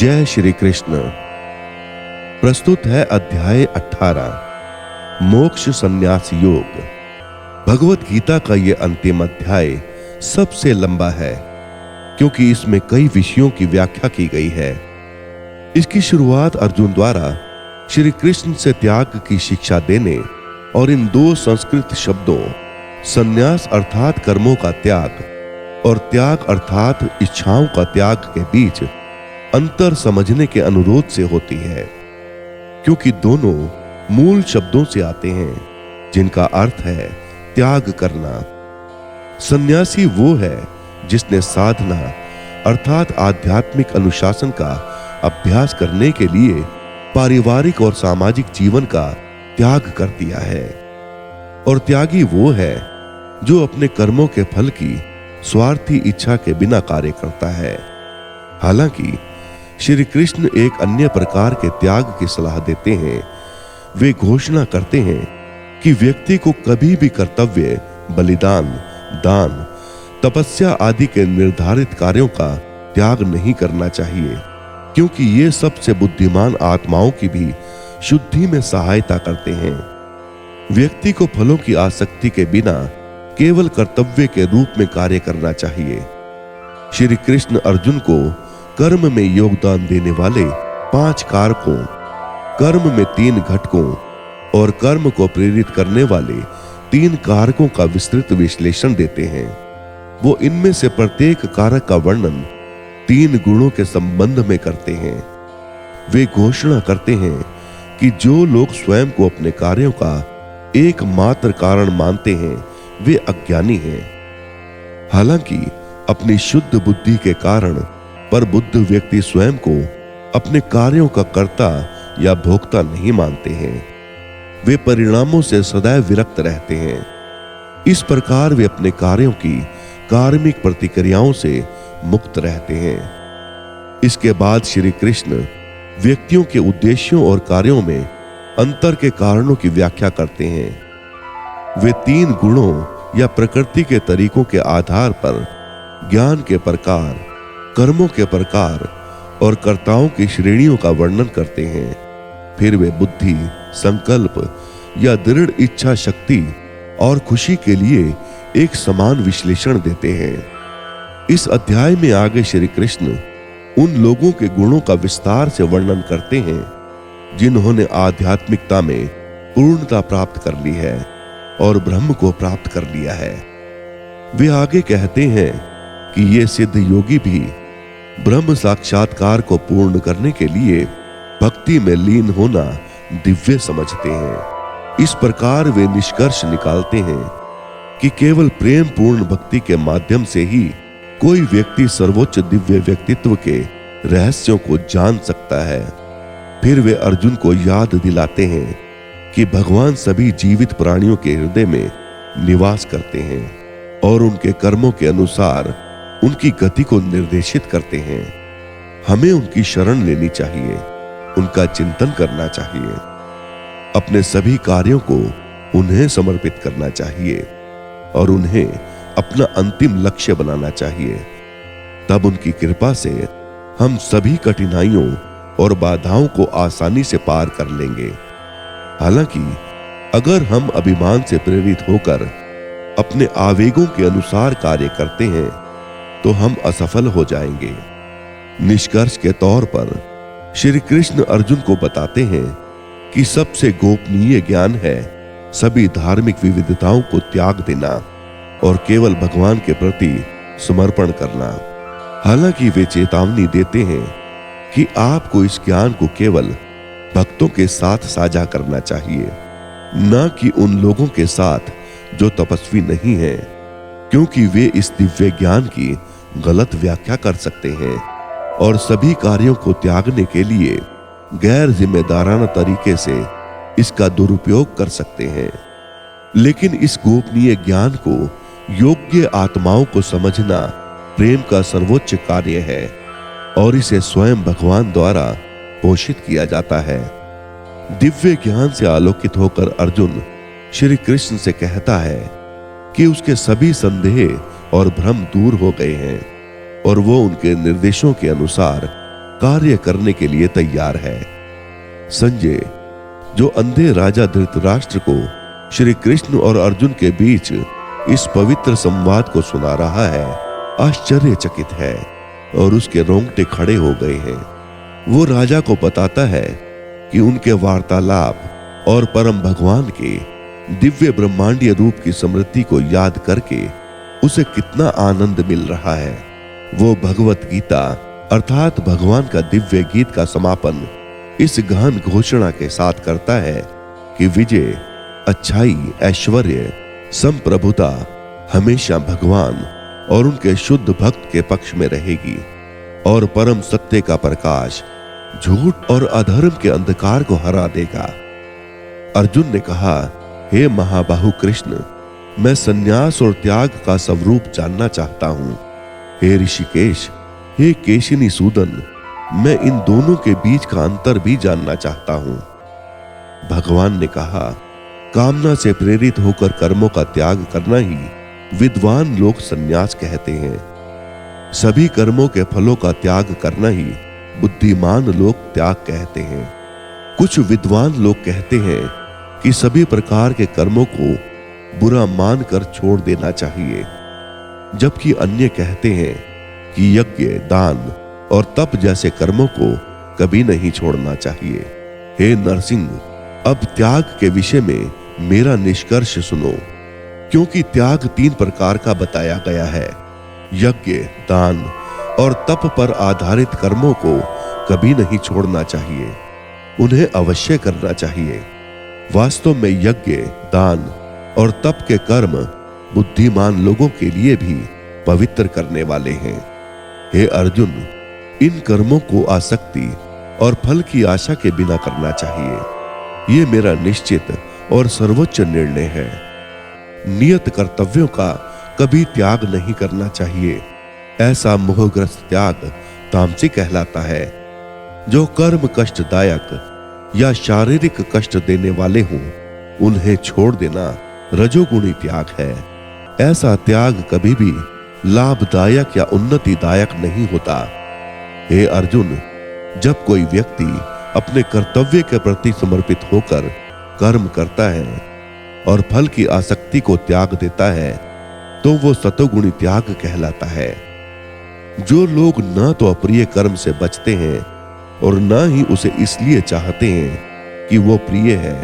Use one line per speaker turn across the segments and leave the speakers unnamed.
जय श्री कृष्ण। प्रस्तुत है अध्याय 18 मोक्ष संन्यास योग। भगवत गीता का यह अंतिम अध्याय सबसे लंबा है क्योंकि इसमें कई विषयों की व्याख्या की गई है। इसकी शुरुआत अर्जुन द्वारा श्री कृष्ण से त्याग की शिक्षा देने और इन दो संस्कृत शब्दों संन्यास अर्थात कर्मों का त्याग और त्याग अर्थात इच्छाओं का त्याग के बीच अंतर समझने के अनुरोध से होती है, क्योंकि दोनों मूल शब्दों से आते हैं जिनका अर्थ है त्याग करना। सन्यासी वो है जिसने साधना अर्थात आध्यात्मिक अनुशासन का अभ्यास करने के लिए पारिवारिक और सामाजिक जीवन का त्याग कर दिया है, और त्यागी वो है जो अपने कर्मों के फल की स्वार्थी इच्छा के बिना कार्य करता है। हालांकि श्री कृष्ण एक अन्य प्रकार के त्याग की सलाह देते हैं। वे घोषणा करते हैं कि व्यक्ति को कभी भी कर्तव्य, बलिदान, दान, तपस्या आदि के निर्धारित कार्यों का त्याग नहीं करना चाहिए, क्योंकि ये सबसे बुद्धिमान आत्माओं की भी शुद्धि में सहायता करते हैं। व्यक्ति को फलों की आसक्ति के बिना केवल कर्तव्य के रूप में कार्य करना चाहिए। श्री कृष्ण अर्जुन को कर्म में योगदान देने वाले 5 कारकों, कर्म में 3 घटकों और कर्म को प्रेरित करने वाले 3 कारकों का विस्तृत विश्लेषण देते हैं। वो इनमें से प्रत्येक कारक का वर्णन 3 गुणों के संबंध में करते हैं। वे घोषणा करते हैं कि जो लोग स्वयं को अपने कार्यों का एकमात्र कारण मानते हैं वे अज्ञानी हैं। हालांकि अपनी शुद्ध बुद्धि के कारण पर बुद्ध व्यक्ति स्वयं को अपने कार्यों का कर्ता या भोक्ता नहीं मानते हैं। वे परिणामों से सदैव विरक्त रहते हैं। इस प्रकार वे अपने कार्यों की कार्मिक प्रतिक्रियाओं से मुक्त रहते हैं। इसके बाद श्री कृष्ण व्यक्तियों के उद्देश्यों और कार्यों में अंतर के कारणों की व्याख्या करते हैं। वे 3 गुणों या प्रकृति के तरीकों के आधार पर ज्ञान के प्रकार, कर्मों के प्रकार और कर्ताओं की श्रेणियों का वर्णन करते हैं। फिर वे बुद्धि, संकल्प या दृढ़ इच्छा शक्ति और खुशी के लिए एक समान विश्लेषण देते हैं। इस अध्याय में आगे श्री कृष्ण उन लोगों के गुणों का विस्तार से वर्णन करते हैं जिन्होंने आध्यात्मिकता में पूर्णता प्राप्त कर ली है और ब्रह्म को प्राप्त कर लिया है। वे आगे कहते हैं कि ये सिद्ध योगी भी ब्रह्म साक्षात्कार को पूर्ण करने के लिए भक्ति में लीन होना दिव्य समझते हैं। इस प्रकार वे निष्कर्ष निकालते हैं कि केवल प्रेम पूर्ण भक्ति के माध्यम से ही कोई व्यक्ति सर्वोच्च दिव्य व्यक्तित्व के रहस्यों को जान सकता है। फिर वे अर्जुन को याद दिलाते हैं कि भगवान सभी जीवित प्राणियों के हृदय में निवास करते हैं और उनके कर्मों के अनुसार उनकी गति को निर्देशित करते हैं। हमें उनकी शरण लेनी चाहिए, उनका चिंतन करना चाहिए, अपने सभी कार्यों को उन्हें समर्पित करना चाहिए और उन्हें अपना अंतिम लक्ष्य बनाना चाहिए। तब उनकी कृपा से हम सभी कठिनाइयों और बाधाओं को आसानी से पार कर लेंगे। हालांकि अगर हम अभिमान से प्रेरित होकर अपने आवेगों के अनुसार कार्य करते हैं तो हम असफल हो जाएंगे। निष्कर्ष के तौर पर श्री कृष्ण अर्जुन को बताते हैं कि सबसे गोपनीय ज्ञान है सभी धार्मिक विविधताओं को त्याग देना और केवल भगवान के प्रति समर्पण करना। हालांकि वे चेतावनी देते हैं कि आपको इस ज्ञान को केवल भक्तों के साथ साझा करना चाहिए, न कि उन लोगों के साथ जो तपस्वी नहीं हैं, क्योंकि वे इस दिव्य ज्ञान की गलत व्याख्या कर सकते हैं और सभी कार्यों को त्यागने के लिए गैर जिम्मेदाराना तरीके से इसका दुरुपयोग कर सकते हैं। लेकिन इस गोपनीय ज्ञान को योग्य आत्माओं को समझना प्रेम का सर्वोच्च कार्य है और इसे स्वयं भगवान द्वारा पोषित किया जाता है। दिव्य ज्ञान से आलोकित होकर अर्जुन श्री कृष्ण से कहता है कि उसके सभी संदेह और भ्रम दूर हो गए हैं और वो उनके निर्देशों के अनुसार कार्य करने के लिए तैयार है। संजय, जो अंधे राजा धृतराष्ट्र को श्री कृष्ण और अर्जुन के बीच इस पवित्र संवाद को सुना रहा है, आश्चर्यचकित है और उसके रोंगटे खड़े हो गए हैं। वो राजा को बताता है कि उनके वार्तालाप और परम भगवान के दिव्य ब्रह्मांडीय रूप की स्मृति को याद करके उसे कितना आनंद मिल रहा है। वो भगवत गीता अर्थात भगवान का दिव्य गीत का समापन इस गहन घोषणा के साथ करता है कि विजय, अच्छाई, ऐश्वर्य, संप्रभुता हमेशा भगवान और उनके शुद्ध भक्त के पक्ष में रहेगी और परम सत्य का प्रकाश झूठ और अधर्म के अंधकार को हरा देगा। अर्जुन ने कहा, हे महाबाहु कृष्ण, मैं संन्यास और त्याग का स्वरूप जानना चाहता हूं। हे ऋषिकेश, हे केशिनी सूदन, मैं इन दोनों के बीच का अंतर भी जानना चाहता हूं। भगवान ने कहा, कामना से प्रेरित होकर कर्मों का त्याग करना ही विद्वान लोग संन्यास कहते हैं। सभी कर्मों के फलों का त्याग करना ही बुद्धिमान लोग त्याग कहते हैं। कुछ विद्वान लोग कहते हैं कि सभी प्रकार के कर्मों को बुरा मानकर छोड़ देना चाहिए, जबकि अन्य कहते हैं कि यज्ञ, दान और तप जैसे कर्मों को कभी नहीं छोड़ना चाहिए। हे नरसिंह, अब त्याग के विषय में मेरा निष्कर्ष सुनो, क्योंकि त्याग 3 प्रकार का बताया गया है। यज्ञ, दान और तप पर आधारित कर्मों को कभी नहीं छोड़ना चाहिए, उन्हें अवश्य करना चाहिए। वास्तव में यज्ञ, दान और तप के कर्म बुद्धिमान लोगों के लिए भी पवित्र करने वाले हैं। हे अर्जुन, इन कर्मों को आसक्ति और फल की आशा के बिना करना चाहिए। ये मेरा निश्चित और सर्वोच्च निर्णय है। नियत कर्तव्यों का कभी त्याग नहीं करना चाहिए। ऐसा मोहग्रस्त त्याग तामसिक कहलाता है। जो कर्म कष्टदायक या शारीरिक कष्ट देने वाले हों, उन्हें छोड़ देना रजोगुणी त्याग है। ऐसा त्याग कभी भी लाभदायक या उन्नतिदायक नहीं होता। हे अर्जुन, जब कोई व्यक्ति अपने कर्तव्य के प्रति समर्पित होकर कर्म करता है और फल की आसक्ति को त्याग देता है, तो वो सतोगुणी त्याग कहलाता है। जो लोग न तो अप्रिय कर्म से बचते हैं और न ही उसे इसलिए चाहते हैं कि वो प्रिय है,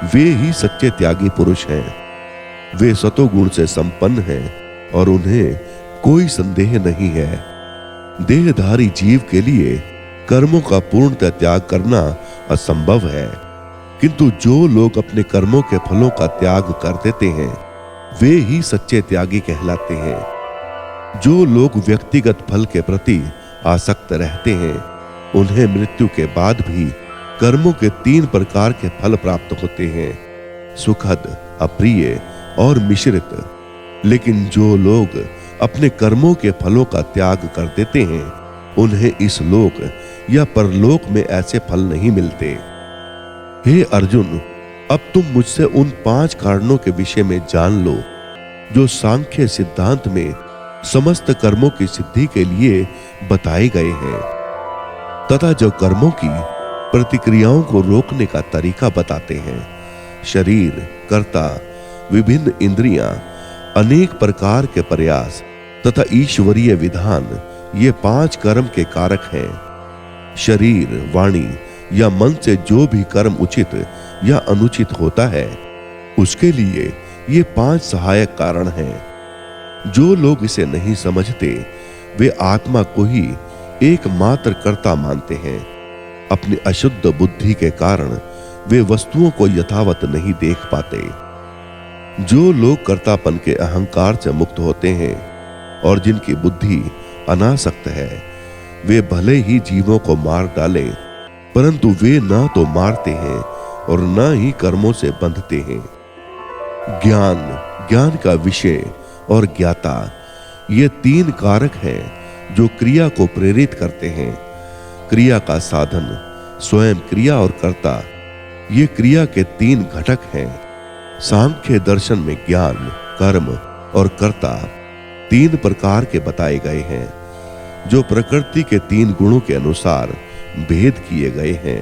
वे ही सच्चे त्यागी पुरुष हैं। वे सतोगुण से संपन्न हैं और उन्हें कोई संदेह नहीं है। देहधारी जीव के लिए कर्मों का पूर्णतः त्याग करना असंभव है, किंतु जो लोग अपने कर्मों के फलों का त्याग कर देते हैं, वे ही सच्चे त्यागी कहलाते हैं। जो लोग व्यक्तिगत फल के प्रति आसक्त रहते हैं, उन्हें मृत्यु के बाद भी कर्मों के 3 प्रकार के फल प्राप्त होते हैं, सुखद, अप्रिय और मिश्रित। लेकिन जो लोग अपने कर्मों के फलों का त्याग कर देते हैं, उन्हें इस लोक या परलोक में ऐसे फल नहीं मिलते। हे अर्जुन, अब तुम मुझसे उन 5 कारणों के विषय में जान लो जो सांख्य सिद्धांत में समस्त कर्मों की सिद्धि के लिए बताए गए हैं, तथा जो कर्मों की प्रतिक्रियाओं को रोकने का तरीका बताते हैं। शरीर, कर्ता, विभिन्न इंद्रियां, अनेक प्रकार के प्रयास तथा ईश्वरीय विधान, ये 5 कर्म के कारक हैं। शरीर, वाणी या मन से जो भी कर्म उचित या अनुचित होता है, उसके लिए ये 5 सहायक कारण हैं। जो लोग इसे नहीं समझते, वे आत्मा को ही एकमात्र कर्ता मानते हैं। अपनी अशुद्ध बुद्धि के कारण वे वस्तुओं को यथावत नहीं देख पाते। जो लोग कर्तापन के अहंकार से मुक्त होते हैं और जिनकी बुद्धि अनासक्त है, वे भले ही जीवों को मार डालें, परंतु वे न तो मारते हैं और न ही कर्मों से बंधते हैं। ज्ञान, ज्ञान का विषय और ज्ञाता, ये 3 कारक हैं जो क्रिया को प्रेरित करते हैं। क्रिया का साधन, स्वयं क्रिया और कर्ता, ये क्रिया के 3 घटक हैं। सांख्य दर्शन में ज्ञान, कर्म और कर्ता 3 प्रकार के बताए गए हैं। जो प्रकृति के 3 गुणों के अनुसार भेद किए गए हैं।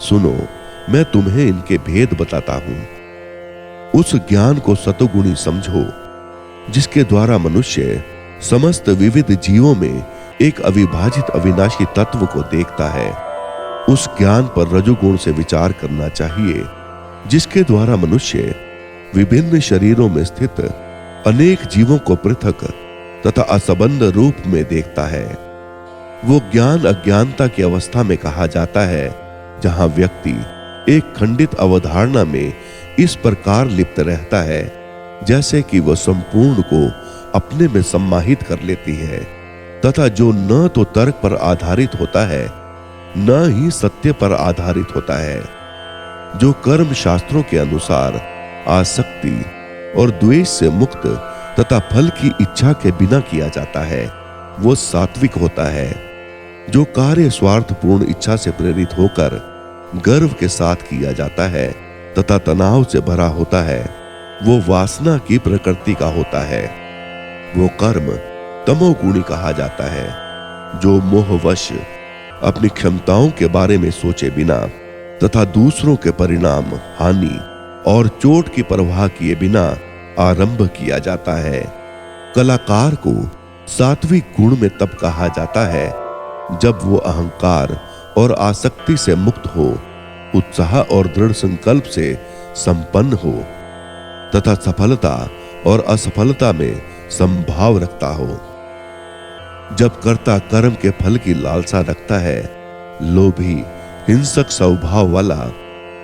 सुनो, मैं तुम्हें इनके भेद बताता हूं। उस ज्ञान को सतोगुणी समझो जिसके द्वारा मनुष्य समस्त विविध जीवों में एक अविभाजित अविनाशी तत्व को देखता है। उस ज्ञान पर रजोगुण से विचार करना चाहिए जिसके द्वारा मनुष्य विभिन्न शरीरों में स्थित अनेक जीवों को पृथक तथा असंबद्ध रूप में देखता है। वो ज्ञान अज्ञानता की अवस्था में कहा जाता है, जहां व्यक्ति एक खंडित अवधारणा में इस प्रकार लिप्त रहता है जैसे कि वह संपूर्ण को अपने में सम्माहित कर लेती है, तथा जो न तो तर्क पर आधारित होता है न ही सत्य पर आधारित होता है। जो कर्म शास्त्रों के अनुसार आसक्ति और द्वेष से मुक्त तथा फल की इच्छा के बिना किया जाता है, वो सात्विक होता है। जो कार्य स्वार्थपूर्ण इच्छा से प्रेरित होकर गर्व के साथ किया जाता है तथा तनाव से भरा होता है, वो वासना की प्रकृति का होता है। वो कर्म तमोगुणी कहा जाता है। जो मोहवश अपनी क्षमताओं के बारे में सोचे बिना तथा दूसरों के परिणाम, हानि और चोट की परवाह किए बिना आरंभ किया जाता है। कलाकार को सात्विक गुण में तब कहा जाता है जब वो अहंकार और आसक्ति से मुक्त हो, उत्साह और दृढ़ संकल्प से संपन्न हो तथा सफलता और असफलता में संभाव रखता हो। जब कर्ता कर्म के फल की लालसा रखता है, लोभी, हिंसक स्वभाव वाला,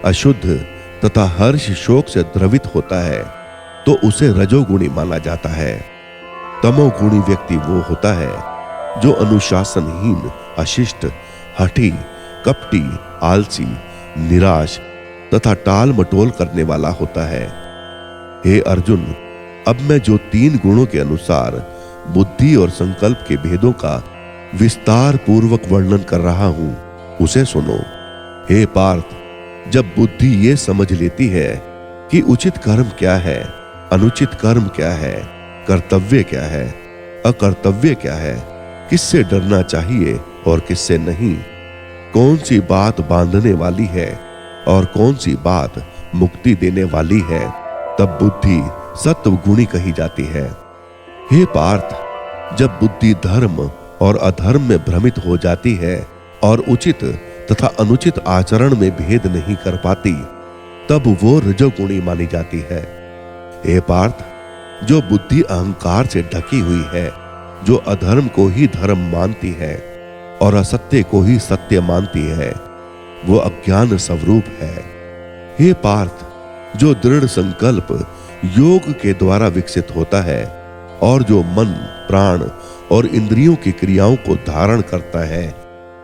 अशुद्ध तथा हर्ष शोक से द्रवित होता है, तो उसे रजोगुणी माना जाता है। तमोगुणी व्यक्ति वो होता है जो अनुशासनहीन, अशिष्ट, हठी, कपटी, आलसी, निराश तथा टाल मटोल करने वाला होता है। हे अर्जुन, अब मैं जो 3 गुणों के अनुसार बुद्धि और संकल्प के भेदों का विस्तार पूर्वक वर्णन कर रहा हूं, उसे सुनो। हे पार्थ, जब बुद्धि ये समझ लेती है कि उचित कर्म क्या है, अनुचित कर्म क्या है, कर्तव्य क्या है, अकर्तव्य क्या है, किससे डरना चाहिए और किससे नहीं, कौन सी बात बांधने वाली है और कौन सी बात मुक्ति देने वाली है, तब बुद्धि सत्व गुणी कही जाती है। हे पार्थ, जब बुद्धि धर्म और अधर्म में भ्रमित हो जाती है और उचित तथा अनुचित आचरण में भेद नहीं कर पाती, तब वो रजोगुणी मानी जाती है। हे पार्थ, जो बुद्धि अहंकार से ढकी हुई है, जो अधर्म को ही धर्म मानती है और असत्य को ही सत्य मानती है, वो अज्ञान स्वरूप है। हे पार्थ, जो दृढ़ संकल्प योग के द्वारा विकसित होता है और जो मन, प्राण और इंद्रियों की क्रियाओं को धारण करता है,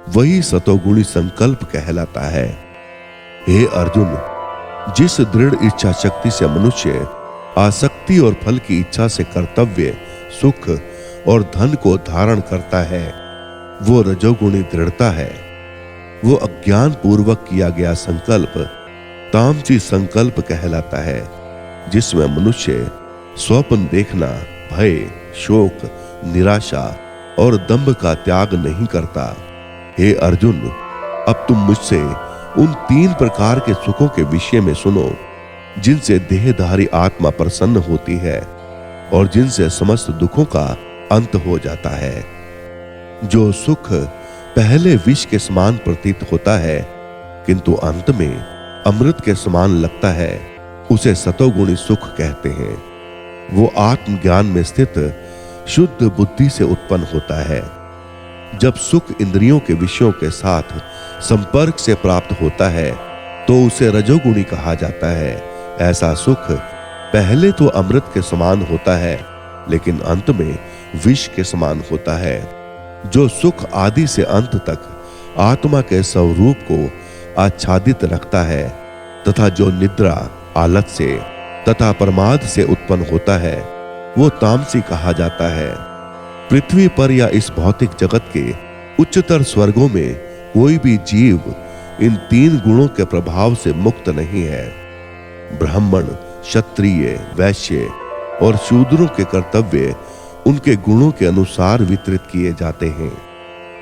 वही सतोगुणी संकल्प कहलाता है। हे अर्जुन, जिस दृढ़ इच्छा शक्ति से मनुष्य आसक्ति और फल की इच्छा से कर्तव्य, सुख और धन को धारण करता है, वो रजोगुणी दृढ़ता है। वो अज्ञान पूर्वक किया गया संकल्प तामसी संकल्प कहलाता है, जिसमें मनुष्य स्वप्न देखना, भय, शोक, निराशा और दंभ का त्याग नहीं करता। हे अर्जुन, अब तुम मुझसे उन 3 प्रकार के सुखों के विषय में सुनो जिनसे देहधारी आत्मा प्रसन्न होती है और जिनसे समस्त दुखों का अंत हो जाता है। जो सुख पहले विष के समान प्रतीत होता है किंतु अंत में अमृत के समान लगता है, उसे सतोगुणी सुख कहते हैं। वो आत्मज्ञान में स्थित शुद्ध बुद्धि से उत्पन्न होता है। जब सुख इंद्रियों के विषयों के साथ संपर्क से प्राप्त होता है तो उसे रजोगुणी कहा जाता है। ऐसा सुख पहले तो अमृत के समान होता है लेकिन अंत में विष के समान होता है। जो सुख आदि से अंत तक आत्मा के स्वरूप को आच्छादित रखता है तथा जो निद्रा, आलस्य तथा प्रमाद से उत्पन्न होता है, वो तामसी कहा जाता है। पृथ्वी पर या इस भौतिक जगत के उच्चतर स्वर्गों में कोई भी जीव इन 3 गुणों के प्रभाव से मुक्त नहीं है। ब्राह्मण, क्षत्रिय, वैश्य और शूद्रों के कर्तव्य उनके गुणों के अनुसार वितरित किए जाते हैं।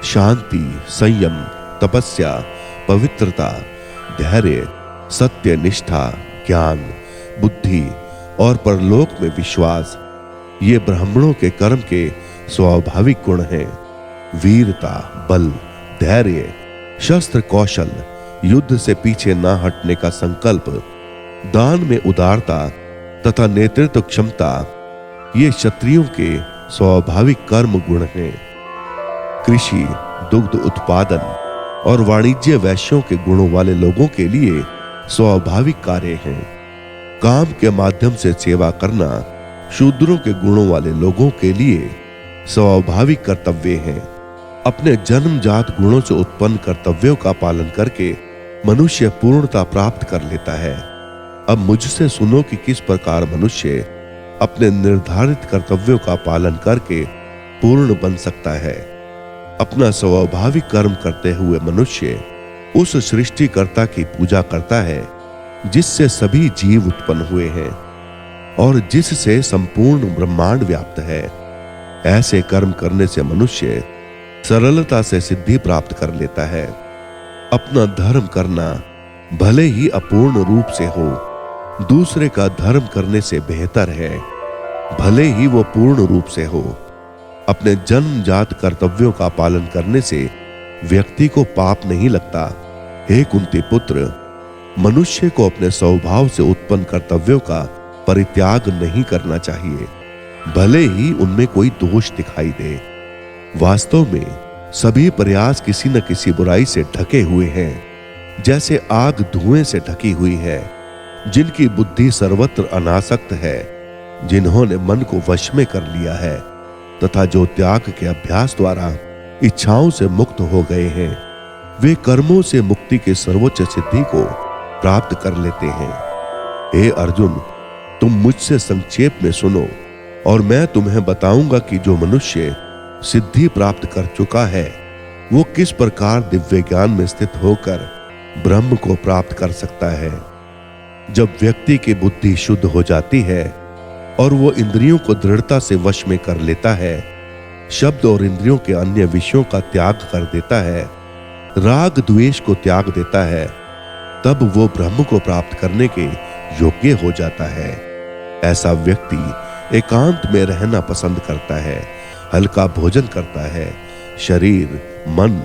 शांति, संयम, तपस्या, पवित्रता, धैर्य, सत्य, निष्ठा, ज्ञान, बुद्धि और परलोक में विश्वास, ये ब्राह्मणों के कर्म के स्वाभाविक गुण हैं। वीरता, बल, धैर्य, शस्त्र कौशल, युद्ध से पीछे ना हटने का संकल्प, दान में उदारता तथा नेतृत्व क्षमता, ये क्षत्रियों के स्वाभाविक कर्म गुण हैं। कृषि, दुग्ध उत्पादन और वाणिज्य वैश्यों के गुणों वाले लोगों के लिए स्वाभाविक कार्य हैं। काम के माध्यम से सेवा करना शूद्रों के गुणों वाले लोगों के लिए स्वाभाविक कर्तव्य हैं। अपने जन्मजात गुणों से उत्पन्न कर्तव्यों का पालन करके मनुष्य पूर्णता प्राप्त कर लेता है। अब मुझसे सुनो कि किस प्रकार मनुष्य अपने निर्धारित कर्तव्यों का पालन करके पूर्ण बन सकता है। अपना स्वाभाविक कर्म करते हुए मनुष्य उस सृष्टिकर्ता की पूजा करता है जिससे सभी जीव उत्पन्न हुए हैं और जिससे संपूर्ण ब्रह्मांड व्याप्त है। ऐसे कर्म करने से मनुष्य सरलता से सिद्धि प्राप्त कर लेता है। अपना धर्म करना भले ही अपूर्ण रूप से हो, दूसरे का धर्म करने से बेहतर है, भले ही वो पूर्ण रूप से हो। अपने जन्मजात कर्तव्यों का पालन करने से व्यक्ति को पाप नहीं लगता। हे कुंती पुत्र, मनुष्य को अपने स्वभाव से उत्पन्न कर्तव्यों का परित्याग नहीं करना चाहिए, भले ही उनमें कोई दोष दिखाई दे। वास्तव में सभी प्रयास किसी न किसी बुराई से ढके हुए हैं, जैसे आग धुएं से ढकी हुई है। जिनकी बुद्धि सर्वत्र अनासक्त है, जिन्होंने मन को वश में कर लिया है तथा जो त्याग के अभ्यास द्वारा इच्छाओं से मुक्त हो गए हैं, वे कर्मों से मुक्ति के सर्वोच्च सिद्धि को प्राप्त कर लेते हैं। हे अर्जुन, तुम मुझसे संक्षेप में सुनो और मैं तुम्हें बताऊंगा कि जो मनुष्य सिद्धि प्राप्त कर चुका है वो किस प्रकार दिव्य ज्ञान में स्थित होकर ब्रह्म को प्राप्त कर सकता है। जब व्यक्ति की बुद्धि शुद्ध हो जाती है और वो इंद्रियों को दृढ़ता से वश में कर लेता है, शब्द और इंद्रियों के अन्य विषयों का त्याग कर देता है, राग द्वेष को त्याग देता है, तब वो ब्रह्म को प्राप्त करने के योग्य हो जाता है। ऐसा व्यक्ति एकांत में रहना पसंद करता है, हल्का भोजन करता है, शरीर, मन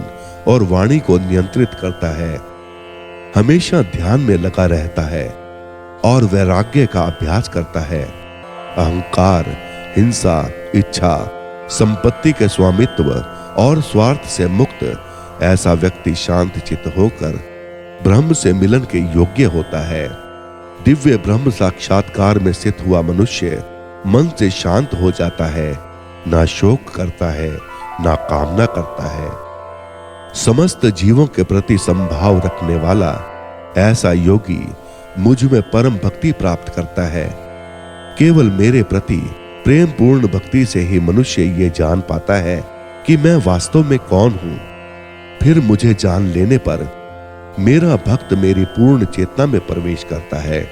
और वाणी को नियंत्रित करता है, हमेशा ध्यान में लगा रहता है और वैराग्य का अभ्यास करता है। अहंकार, हिंसा, इच्छा, संपत्ति के स्वामित्व और स्वार्थ से मुक्त ऐसा व्यक्ति शांत चित्त होकर ब्रह्म से मिलन के योग्य होता है। दिव्य ब्रह्म साक्षात्कार में स्थित हुआ मनुष्य मन से शांत हो जाता है, ना शोक करता है, ना कामना करता है। समस्त जीवों के प्रति संभाव रखने वाला ऐसा योगी मुझ में परम भक्ति प्राप्त करता है। केवल मेरे प्रति प्रेम पूर्ण भक्ति से ही मनुष्य ये जान पाता है कि मैं वास्तव में कौन हूं। फिर मुझे जान लेने पर मेरा भक्त मेरी पूर्ण चेतना में प्रवेश करता है।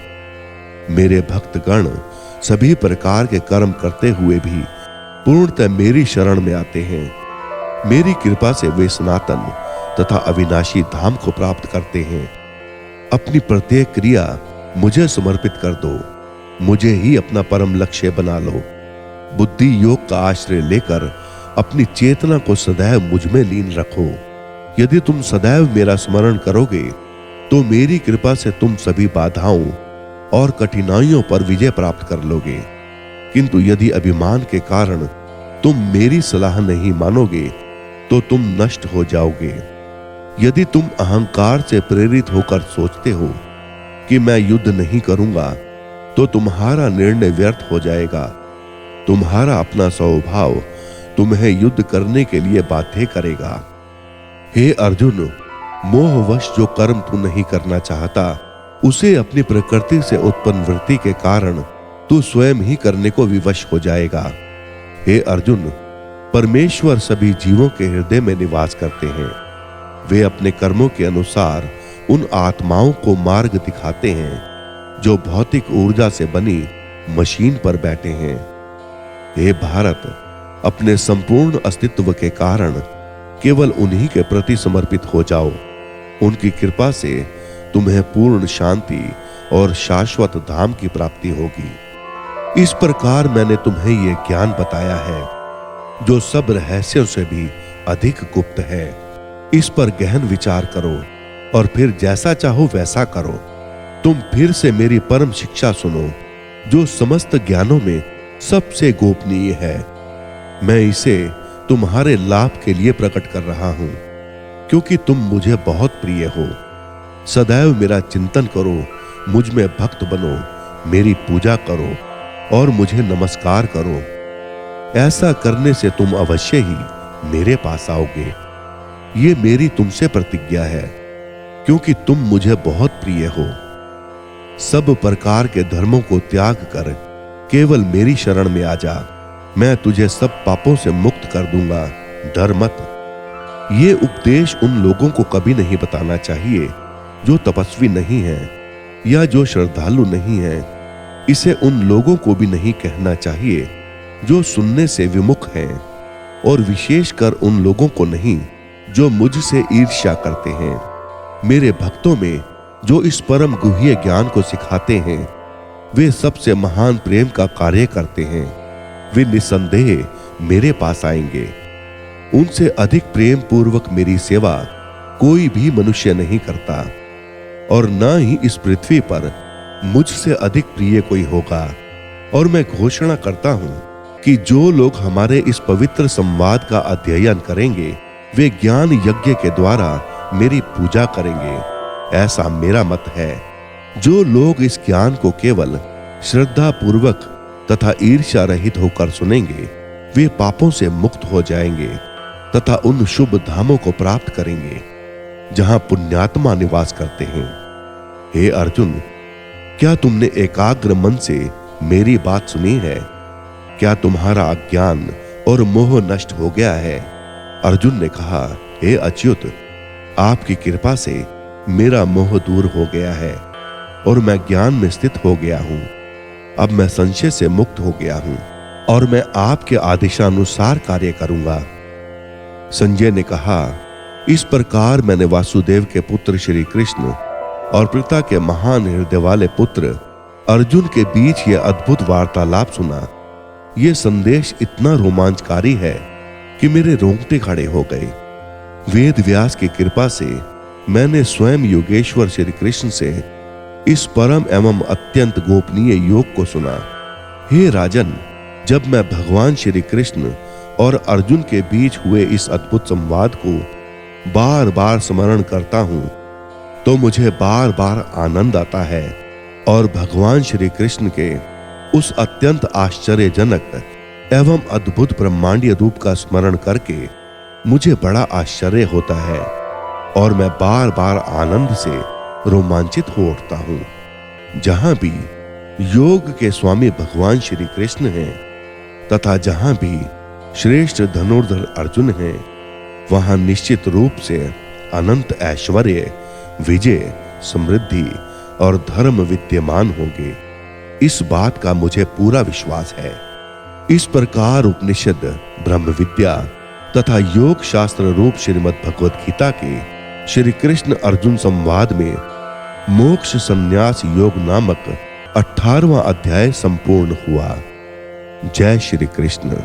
मेरे भक्तगण सभी प्रकार के कर्म करते हुए भी पूर्णतः मेरी शरण में आते हैं। मेरी कृपा से वे सनातन तथा अविनाशी धाम को प्राप्त करते हैं। अपनी प्रत्येक क्रिया मुझे समर्पित कर दो, मुझे ही अपना परम लक्ष्य बना लो। बुद्धि योग का आश्रय लेकर अपनी चेतना को सदैव मुझ में लीन रखो। यदि तुम सदैव मेरा स्मरण करोगे तो मेरी कृपा से तुम सभी बाधाओं और कठिनाइयों पर विजय प्राप्त कर लोगे। किंतु यदि अभिमान के कारण तुम मेरी सलाह नहीं मानोगे तो तुम नष्ट हो जाओगे। यदि तुम अहंकार से प्रेरित होकर सोचते हो कि मैं युद्ध नहीं करूंगा तो तुम्हारा निर्णय व्यर्थ हो जाएगा। तुम्हारा अपना स्वभाव तुम्हें युद्ध करने के लिए बाध्य करेगा। हे अर्जुन, मोहवश जो कर्म तू नहीं करना चाहता उसे अपनी प्रकृति से उत्पन्न वृत्ति के कारण तू स्वयं ही करने को विवश हो जाएगा। हे अर्जुन, परमेश्वर सभी जीवों के हृदय में निवास करते हैं। वे अपने कर्मों के अनुसार उन आत्माओं को मार्ग दिखाते हैं जो भौतिक ऊर्जा से बनी मशीन पर बैठे हैं। हे भारत, अपने संपूर्ण अस्तित्व के कारण केवल उन्हीं के प्रति समर्पित हो जाओ। उनकी कृपा से तुम्हें पूर्ण शांति और शाश्वत धाम की प्राप्ति होगी। इस प्रकार मैंने तुम्हें यह ज्ञान बताया है जो सब रहस्यों से भी अधिक गुप्त है। इस पर गहन विचार करो और फिर जैसा चाहो वैसा करो। तुम फिर से मेरी परम शिक्षा सुनो जो समस्त ज्ञानों में सबसे गोपनीय है। मैं इसे तुम्हारे लाभ के लिए प्रकट कर रहा हूं क्योंकि तुम मुझे बहुत प्रिय हो। सदैव मेरा चिंतन करो, मुझ में भक्त बनो, मेरी पूजा करो और मुझे नमस्कार करो। ऐसा करने से तुम अवश्य ही मेरे पास आओगे। ये मेरी तुमसे प्रतिज्ञा है क्योंकि तुम मुझे बहुत प्रिय हो। सब प्रकार के धर्मों को त्याग कर केवल मेरी शरण में आ जा। मैं तुझे सब पापों से मुक्त कर दूंगा। डर मत। ये उपदेश उन लोगों को कभी नहीं बताना चाहिए जो तपस्वी नहीं है या जो श्रद्धालु नहीं है। इसे उन लोगों को भी नहीं कहना चाहिए जो सुनने से विमुख हैं, और विशेषकर उन लोगों को नहीं जो मुझसे ईर्ष्या करते हैं। मेरे भक्तों में जो इस परम गुह्य ज्ञान को सिखाते हैं वे सबसे महान प्रेम का कार्य करते हैं। वे निसंदेह मेरे पास आएंगे। उनसे अधिक प्रेम पूर्वक मेरी सेवा कोई भी मनुष्य नहीं करता, और न ही इस पृथ्वी पर मुझसे अधिक प्रिय कोई होगा। और मैं घोषणा करता हूं कि जो लोग हमारे इस पवित्र संवाद का अध्ययन करेंगे वे ज्ञान यज्ञ के द्वारा मेरी पूजा करेंगे। ऐसा मेरा मत है। जो लोग इस ज्ञान को केवल श्रद्धा पूर्वक तथा ईर्ष्या रहित होकर सुनेंगे वे पापों से मुक्त हो जाएंगे तथा उन शुभ धामों को प्राप्त करेंगे जहां पुण्यात्मा निवास करते हैं। हे अर्जुन, क्या तुमने एकाग्र मन से मेरी बात सुनी है? क्या तुम्हारा अज्ञान और मोह नष्ट हो गया है? अर्जुन ने कहा, हे अच्युत, आपकी कृपा से मेरा मोह दूर हो गया है और मैं ज्ञान में स्थित हो गया हूं। अब मैं संशय से मुक्त हो गया हूं और मैं आपके आदेशानुसार कार्य करूंगा। संजय ने कहा, इस प्रकार मैंने वासुदेव के पुत्र श्री कृष्ण और पिता के महान हृदय वाले पुत्र अर्जुन के बीच यह अद्भुत वार्तालाप सुना। यह संदेश इतना रोमांचकारी है कि मेरे रोंगटे खड़े हो गए। वेद व्यास की कृपा से मैंने स्वयं योगेश्वर श्री कृष्ण से इस परम एवं अत्यंत गोपनीय योग को सुना। हे राजन, जब मैं भगवान श्री कृष्ण और अर्जुन के बीच हुए इस अद्भुत संवाद को बार बार स्मरण करता हूं तो मुझे बार बार आनंद आता है, और भगवान श्री कृष्ण के उस अत्यंत आश्चर्यजनक एवं अद्भुत ब्रह्मांडीय रूप का स्मरण करके मुझे बड़ा आश्चर्य होता है और मैं बार बार आनंद से रोमांचित हो उठता हूं। जहां भी योग के स्वामी भगवान श्री कृष्ण हैं तथा जहां भी श्रेष्ठ धनुर्धर अर्जुन हैं, वहां निश्चित रूप से अनंत ऐश्वर्य, विजय, समृद्धि और धर्म विद्यमान होंगे। इस बात का मुझे पूरा विश्वास है। इस प्रकार उपनिषद, ब्रह्म विद्या तथा योग शास्त्र रूप श्रीमद् भगवत गीता के श्री कृष्ण अर्जुन संवाद में मोक्ष संन्यास योग नामक 18वां अध्याय संपूर्ण हुआ। जय श्री कृष्ण।